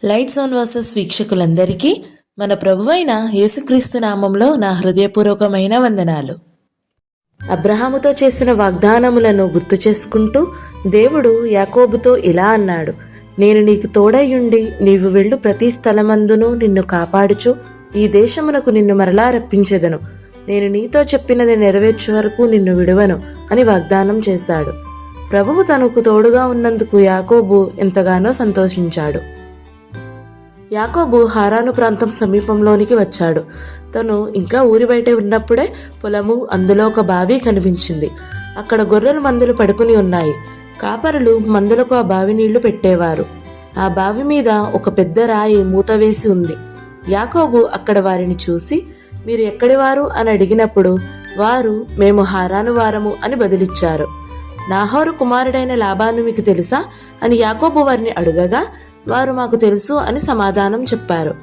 Lights on versus వీక్షకులందరికీ మన ప్రభువైన యేసుక్రీస్తు నామంలో నా హృదయపూర్వకమైన వందనాలు. అబ్రహాముతో చేసిన వాగ్దానములను గుర్తు చేసుకుంటూ దేవుడు యాకోబుతో ఇలా అన్నాడు, నేను నీకు తోడయ్యుండి నీవు వెళ్ళు ప్రతి స్థలమందును నిన్ను కాపాడుచు ఈ దేశమునకు నిన్ను మరలా రప్పించెదను. నేను నీతో చెప్పినది నెరవేర్చే వరకు నిన్ను విడువను అని వాగ్దానం చేశాడు. ప్రభువు తనకు తోడుగా ఉన్నందుకు యాకోబు ఎంతగానో సంతోషించాడు. యాకోబు హారాను ప్రాంతం సమీపంలోనికి వచ్చాడు. తను ఇంకా ఊరి బయట ఉన్నప్పుడే పొలము, అందులో ఒక బావి కనిపించింది. అక్కడ గొర్రెల మందలు పడుకుని ఉన్నాయి. కాపరులు మందలకు ఆ బావి నీళ్లు పెట్టేవారు. ఆ బావి మీద ఒక పెద్ద రాయి మూత వేసి ఉంది. యాకోబు అక్కడ వారిని చూసి, మీరు ఎక్కడివారు అని అడిగినప్పుడు వారు, మేము హారాను వారము అని బదిలిచ్చారు. నాహోరు కుమారుడైన లాబాను మీకు తెలుసా అని యాకోబు వారిని అడగగా వారు, మాకు తెలుసు అని సమాధానం చెప్పారు.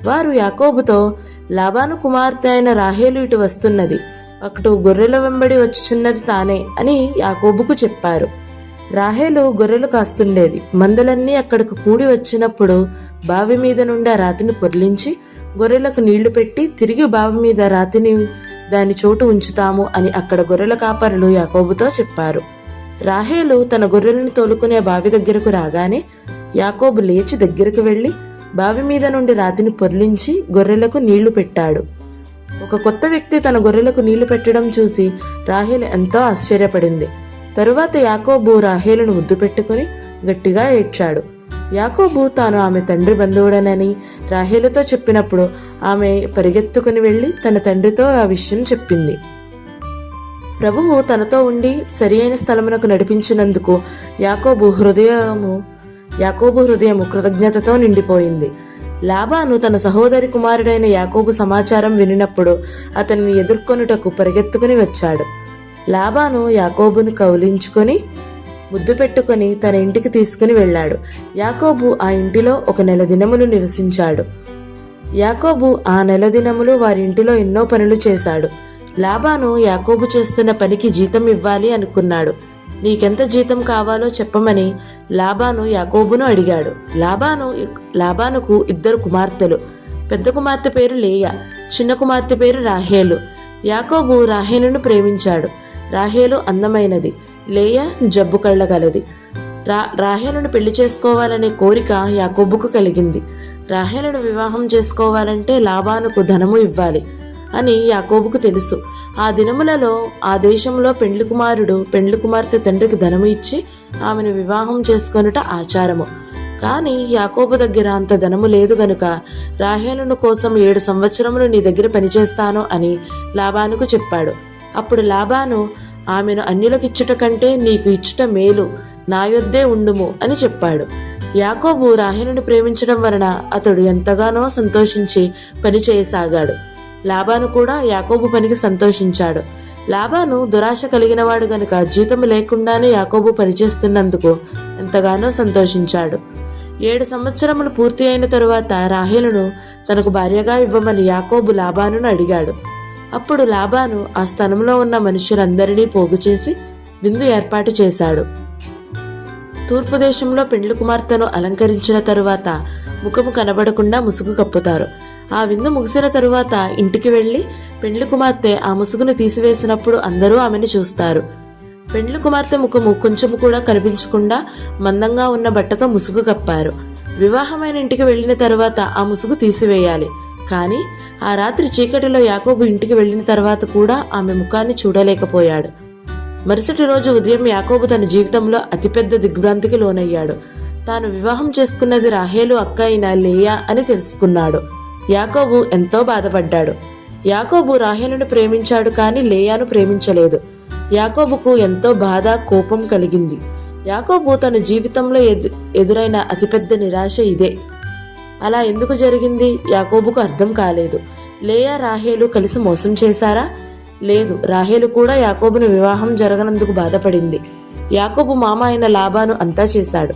వారు యాకోబుతో, లాబాను కుమార్తె అయిన రాహేలు ఇటు వస్తున్నది, అటు గొర్రెల వెంబడి వచ్చుచున్నది తానే అని యాకోబుకు చెప్పారు. రాహేలు గొర్రెలు కాస్తుండేది. మందలన్నీ అక్కడికి కూడి వచ్చినప్పుడు బావి మీద నుండి ఆ రాతిని పొర్లించి గొర్రెలకు నీళ్లు పెట్టి తిరిగి బావి మీద రాతిని దాని చోటు ఉంచుతాము అని అక్కడ గొర్రెల కాపరులు యాకోబుతో చెప్పారు. రాహేలు తన గొర్రెలను తోలుకునే బావి దగ్గరకు రాగానే యాకోబు లేచి దగ్గరకు వెళ్లి బావి మీద నుండి రాతిని పొర్లించి గొర్రెలకు నీళ్లు పెట్టాడు. ఒక కొత్త వ్యక్తి తన గొర్రెలకు నీళ్లు పెట్టడం చూసి రాహేలు ఎంతో ఆశ్చర్యపడింది. తరువాత యాకోబు రాహేలును ముద్దు పెట్టుకుని గట్టిగా ఏడ్చాడు. యాకోబు తాను ఆమె తండ్రి బంధువుడనని రాహేలుతో చెప్పినప్పుడు ఆమె పరిగెత్తుకుని వెళ్లి తన తండ్రితో ఆ విషయం చెప్పింది. ప్రభువు తనతో ఉండి సరి అయిన స్థలమునకు నడిపించినందుకు యాకోబు హృదయము కృతజ్ఞతతో నిండిపోయింది. లాబాను తన సహోదరి కుమారుడైన యాకోబు సమాచారం వినినప్పుడు అతనిని ఎదుర్కొనుటకు పరిగెత్తుకుని వచ్చాడు. లాబాను యాకోబును కౌలించుకొని ముద్దు పెట్టుకుని తన ఇంటికి తీసుకుని వెళ్ళాడు. యాకోబు ఆ ఇంటిలో ఒక నెల దినములు నివసించాడు. యాకోబు ఆ నెల దినములు వారి ఇంటిలో ఎన్నో పనులు చేశాడు. లాబాను యాకోబు చేస్తున్న పనికి జీతం ఇవ్వాలి అనుకున్నాడు. నీకెంత జీతం కావాలో చెప్పమని లాబాను యాకోబును అడిగాడు. లాబానుకు 2 కుమార్తెలు. పెద్ద కుమార్తె పేరు లేయా, చిన్న కుమార్తె పేరు రాహేలు. యాకోబు రాహేలును ప్రేమించాడు. రాహేలు అందమైనది, లేయా జబ్బు కళ్ళ గలది. రాహేలును పెళ్లి చేసుకోవాలనే కోరిక యాకోబుకు కలిగింది. రాహేలును వివాహం చేసుకోవాలంటే లాబానుకు ధనము ఇవ్వాలి అని యాకోబుకు తెలుసు. ఆ దినములలో ఆ దేశంలో పెండ్లి కుమారుడు పెండ్లి కుమార్తె తండ్రికి ధనము ఇచ్చి ఆమెను వివాహం చేసుకొనుట ఆచారము. కానీ యాకోబు దగ్గర అంత ధనము లేదు గనుక రాహేలును కోసం 7 సంవత్సరములు నీ దగ్గర పనిచేస్తాను అని లాబానుకు చెప్పాడు. అప్పుడు లాబాను, ఆమెను అన్యులకిచ్చుట కంటే నీకు ఇచ్చుట మేలు, నా యొద్దే ఉండుము అని చెప్పాడు. యాకోబు రాహేలును ప్రేమించడం వలన అతడు ఎంతగానో సంతోషించి పని చేయసాగాడు. లాబాను కూడా యాకోబు పనికి సంతోషించాడు. లాబాను దురాశ కలిగినవాడు గనుక జీతం లేకుండానే యాకోబు పనిచేస్తున్నందుకు ఎంతగానో సంతోషించాడు. 7 సంవత్సరములు పూర్తి అయిన తరువాత రాహేలును తనకు భార్యగా ఇవ్వమని యాకోబు లాబానును అడిగాడు. అప్పుడు లాబాను ఆ స్థలంలో ఉన్న మనుషులందరినీ పోగు చేసి విందు ఏర్పాటు చేశాడు. తూర్పు దేశంలో పెండ్లి కుమార్తెను అలంకరించిన తరువాత ముఖము కనబడకుండా ముసుగు కప్పుతారు. ఆ విందు ముగిసిన తరువాత ఇంటికి వెళ్లి పెండ్లి కుమార్తె ఆ ముసుగును తీసివేసినప్పుడు అందరూ ఆమెను చూస్తారు. పెండ్లి కుమార్తె ముఖము కొంచెము కూడా కనిపించకుండా మందంగా ఉన్న బట్టతో ముసుగు కప్పారు. వివాహమైన ఇంటికి వెళ్లిన తరువాత ఆ ముసుగు తీసివేయాలి. కానీ ఆ రాత్రి చీకటిలో యాకోబు ఇంటికి వెళ్లిన తర్వాత కూడా ఆమె ముఖాన్ని చూడలేకపోయాడు. మరుసటి రోజు ఉదయం యాకోబు తన జీవితంలో అతిపెద్ద దిగ్భ్రాంతికి లోనయ్యాడు. తాను వివాహం చేసుకున్నది రాహేలు అక్క అయిన లేయా అని తెలుసుకున్నాడు. యాకోబు ఎంతో బాధపడ్డాడు. యాకోబు రాహేలును ప్రేమించాడు కానీ లేయాను ప్రేమించలేదు. యాకోబుకు ఎంతో బాధ, కోపం కలిగింది. యాకోబు తన జీవితంలో ఎదురైన అతిపెద్ద నిరాశ ఇదే. అలా ఎందుకు జరిగింది యాకోబుకు అర్థం కాలేదు. లేయా రాహేలు కలిసి మోసం చేశారా? లేదు. రాహేలు కూడా యాకోబును వివాహం జరగనందుకు బాధపడింది. యాకోబు మామ అయిన లాబాను అంతా చేశాడు.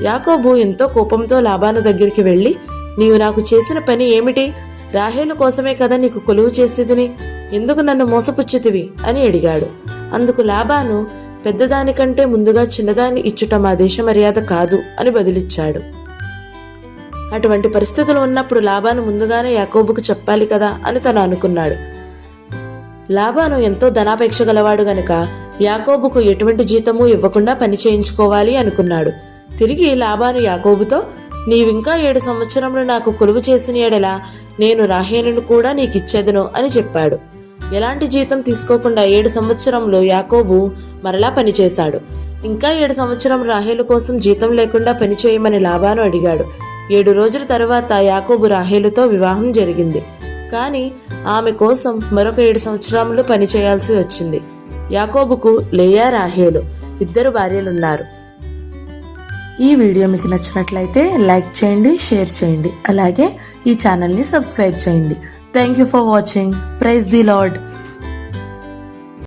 యాకోబు ఎంతో కోపంతో లాబాను దగ్గరికి వెళ్లి, నీవు నాకు చేసిన పని ఏమిటి? రాహేలు కోసమే కదా నీకు కొలువు చేసేదిని, ఎందుకు నన్ను మోసపుచ్చితివి అని అడిగాడు. అందుకు లాబాను, పెద్దదానికంటే ముందుగా చిన్నదాన్ని ఇచ్చుట మా దేశ మర్యాద కాదు అని బదులిచ్చాడు. అటువంటి పరిస్థితులు ఉన్నప్పుడు లాబాను ముందుగానే యాకోబుకు చెప్పాలి కదా అని తను అనుకున్నాడు. లాబాను ఎంతో ధనాపేక్ష గలవాడు గనుక యాకోబుకు ఎటువంటి జీతము ఇవ్వకుండా పని చేయించుకోవాలి అనుకున్నాడు. తిరిగి లాబాను యాకోబుతో, నీవింకా 7 సంవత్సరములు నాకు కొలువు చేసిన ఎడలా నేను రాహేలును కూడా నీకిచ్చేదను అని చెప్పాడు. ఎలాంటి జీతం తీసుకోకుండా 7 సంవత్సరములు యాకోబు మరలా పనిచేశాడు. ఇంకా 7 సంవత్సరం రాహేలు కోసం జీతం లేకుండా పని చేయమని లాబాను అడిగాడు. 7 రోజుల తర్వాత యాకోబు రాహేలుతో వివాహం జరిగింది. కానీ ఆమె కోసం మరొక 7 సంవత్సరములు పని చేయాల్సి వచ్చింది. యాకోబుకు లేయా, రాహేలు 2 భార్యలున్నారు. ఈ వీడియో మీకు నచ్చినట్లయితే లైక్ చేయండి, షేర్ చేయండి. అలాగే ఈ ఛానల్ని సబ్స్క్రైబ్ చేయండి. Thank you for watching. Praise the lord.